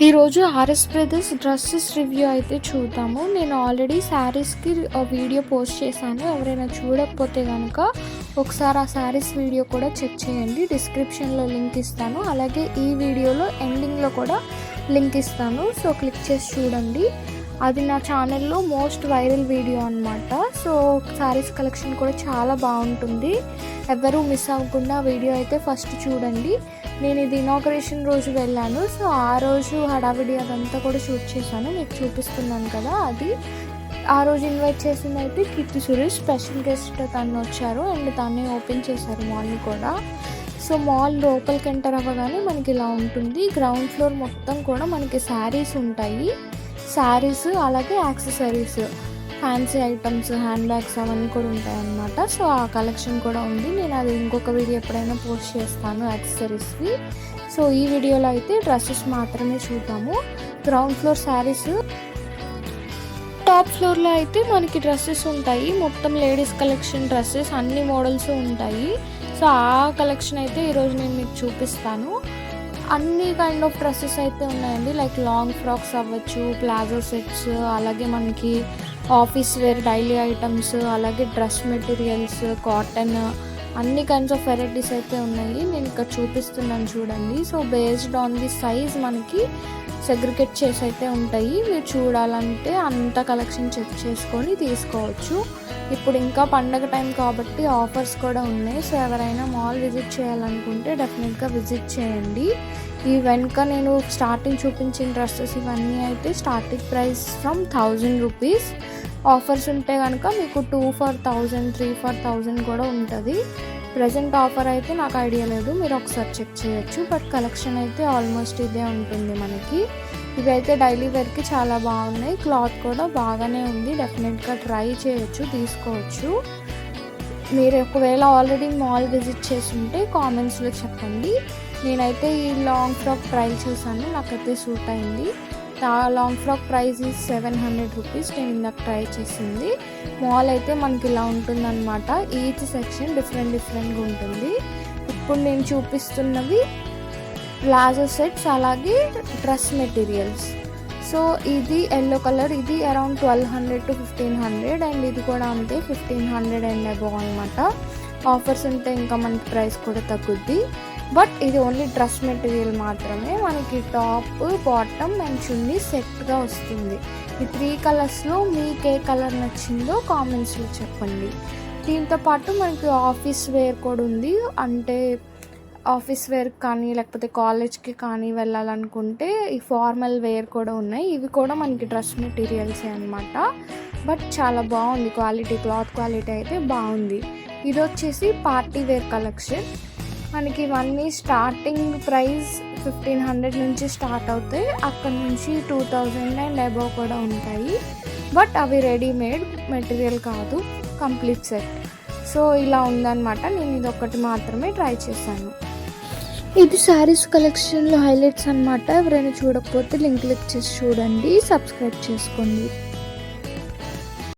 ఈరోజు RS brothers dresses review అయితే చూద్దాము. నేను ఆల్రెడీ శారీస్కి వీడియో పోస్ట్ చేశాను. ఎవరైనా చూడకపోతే కనుక ఒకసారి ఆ శారీస్ వీడియో కూడా చెక్ చేయండి. డిస్క్రిప్షన్లో లింక్ ఇస్తాను, అలాగే ఈ వీడియోలో ఎండింగ్లో కూడా లింక్ ఇస్తాను. సో క్లిక్ చేసి చూడండి. అది నా ఛానల్లో మోస్ట్ వైరల్ వీడియో అనమాట. సో శారీస్ కలెక్షన్ కూడా చాలా బాగుంటుంది. ఎవరూ మిస్ అవ్వకుండా వీడియో అయితే ఫస్ట్ చూడండి. నేను ఇది ఇనాగరేషన్ రోజు వెళ్ళాను. సో ఆ రోజు హడావిడి అదంతా కూడా షూట్ చేశాను, మీకు చూపిస్తున్నాను కదా. అది ఆ రోజు ఇన్వైట్ చేసింది అయితే కీర్తి సురేష్, స్పెషల్ గెస్ట్ తను వచ్చారు అండ్ తనే ఓపెన్ చేశారు మాల్ని కూడా. సో మాల్ లోపలికి ఎంటర్ అవ్వగానే మనకి ఇలా ఉంటుంది. గ్రౌండ్ ఫ్లోర్ మొత్తం కూడా మనకి శారీస్ ఉంటాయి. శారీస్ అలాగే accessories, fancy items, hand bags అవన్నీ కూడా ఉంటాయి అన్నమాట. సో ఆ కలెక్షన్ కూడా ఉంది. నేను అది ఇంకొక వీడియో ఎప్పుడైనా పోస్ట్ చేస్తాను యాక్సెసరీస్వి. సో ఈ వీడియోలో అయితే డ్రెస్సెస్ మాత్రమే చూద్దాము. గ్రౌండ్ ఫ్లోర్ శారీస్, టాప్ ఫ్లోర్లో అయితే మనకి డ్రెస్సెస్ ఉంటాయి. మొత్తం లేడీస్ కలెక్షన్ డ్రెస్సెస్ అన్ని మోడల్స్ ఉంటాయి. సో ఆ కలెక్షన్ అయితే ఈరోజు నేను మీకు చూపిస్తాను. అన్ని కైండ్ ఆఫ్ డ్రెస్సెస్ అయితే ఉన్నాయండి. లైక్ లాంగ్ ఫ్రాక్స్ అవ్వచ్చు, ప్లాజో సెట్స్, అలాగే మనకి ఆఫీస్ వేర్ డైలీ ఐటమ్స్, అలాగే డ్రెస్ మెటీరియల్స్, కాటన్, అన్ని కైండ్స్ ఆఫ్ వెరైటీస్ అయితే ఉన్నాయి. నేను ఇక్కడ చూపిస్తున్నాను చూడండి. So based on the size మనకి సెగ్రిగేట్ చేసి అయితే ఉంటాయి. మీరు చూడాలంటే అంత కలెక్షన్ చెక్ చేసుకొని తీసుకోవచ్చు. ఇప్పుడు ఇంకా పండగ టైం కాబట్టి ఆఫర్స్ కూడా ఉన్నాయి. సో ఎవరైనా మాల్ విజిట్ చేయాలనుకుంటే డెఫినెట్గా విజిట్ చేయండి. ఈ వెనుక నేను స్టార్టింగ్ చూపించిన డ్రెస్సెస్ ఇవన్నీ అయితే starting price from 1000 rupees. Offers ఉంటే కనుక మీకు 2 for 1000, 3 for 1000 కూడా ఉంటుంది. ప్రజెంట్ ఆఫర్ అయితే నాకు ఐడియా లేదు, మీరు ఒకసారి చెక్ చేయొచ్చు. బట్ కలెక్షన్ అయితే ఆల్మోస్ట్ ఇదే ఉంటుంది మనకి. ఇవి అయితే డైలీ వేర్కి చాలా బాగున్నాయి. క్లాత్ కూడా బాగానే ఉంది. డెఫినెట్గా ట్రై చేయొచ్చు, తీసుకోవచ్చు. మీరు ఒకవేళ ఆల్రెడీ మాల్ విజిట్ చేసి ఉంటే కామెంట్స్లో చెప్పండి. నేనైతే ఈ లాంగ్ ఫ్రాక్ ట్రై చేశాను, నాకైతే సూట్ అయింది. Long frock price is 700 rupees. నేను ఇందాక ట్రై చేసింది. మాల్ అయితే మనకి ఇలా ఉంటుందన్నమాట. ఈచ్ సెక్షన్ డిఫరెంట్గా ఉంటుంది. ఇప్పుడు నేను చూపిస్తున్నవి ప్లాజో సెట్స్, అలాగే డ్రెస్ మెటీరియల్స్. సో ఇది ఎల్లో కలర్, ఇది అరౌండ్ 1200 to 1500 అండ్ ఇది కూడా అంతే 1500 అండ్ అబోవ్ అనమాట. ఆఫర్స్ ఉంటే ఇంకా మనకి ప్రైస్ కూడా తగ్గుద్ది. బట్ ఇది ఓన్లీ డ్రెస్ మెటీరియల్ మాత్రమే. మనకి టాప్, బాటమ్ అండ్ చున్నీ సెట్గా వస్తుంది. ఈ 3 కలర్స్లో మీకు ఏ కలర్ నచ్చిందో కామెంట్స్లో చెప్పండి. దీంతో పాటు మనకి ఆఫీస్ వేర్ కూడా ఉంది. అంటే ఆఫీస్ వేర్ కానీ లేకపోతే కాలేజ్కి కానీ వెళ్ళాలనుకుంటే ఈ ఫార్మల్ వేర్ కూడా ఉన్నాయి. ఇవి కూడా మనకి డ్రెస్ మెటీరియల్సే అనమాట. బట్ చాలా బాగుంది క్వాలిటీ, క్లాత్ క్వాలిటీ అయితే బాగుంది. ఇది వచ్చేసి పార్టీ వేర్ కలెక్షన్. మనకి ఇవన్నీ స్టార్టింగ్ ప్రైస్ 1500 నుంచి స్టార్ట్ అవుతాయి. అక్కడ నుంచి 2000 అండ్ అబోవ్ కూడా ఉంటాయి. బట్ అవి రెడీమేడ్ మెటీరియల్ కాదు, కంప్లీట్ సెట్. సో ఇలా ఉందన్నమాట. నేను ఇది ఒకటి మాత్రమే ట్రై చేశాను. ఇది శారీస్ కలెక్షన్లో హైలైట్స్ అనమాట. ఎవరైనా చూడకపోతే లింక్ క్లిక్ చేసి చూడండి, సబ్స్క్రైబ్ చేసుకోండి.